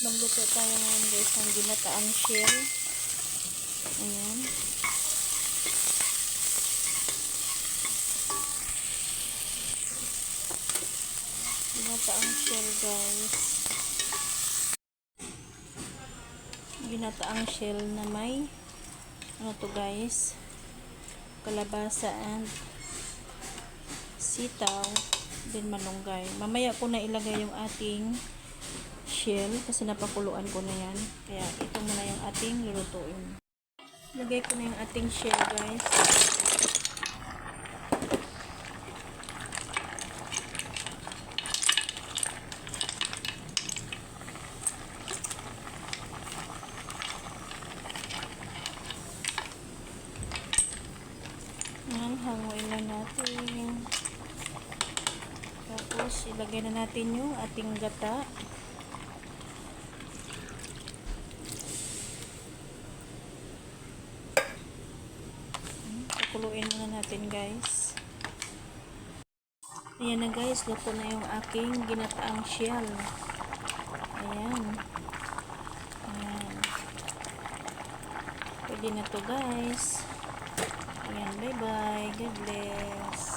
Magluto tayo ngayon guys ng ginataang shell. Ayan. Ginataang shell guys. Ginataang shell na may ano to guys, kalabasa and sitaw, then malunggay. Mamaya ko na ilagay yung ating shell kasi napakuluan ko na yan. Kaya ito muna yung ating lulutuin. Lagay ko na yung ating shell guys. Ayan, hanguin na natin. Tapos ilagay na natin yung ating gata. Pakuluin muna natin guys. Ayan na guys, luto na yung aking ginataang shell. Ayan. Ayan. Pwede na to guys. Ayan, bye bye. God bless.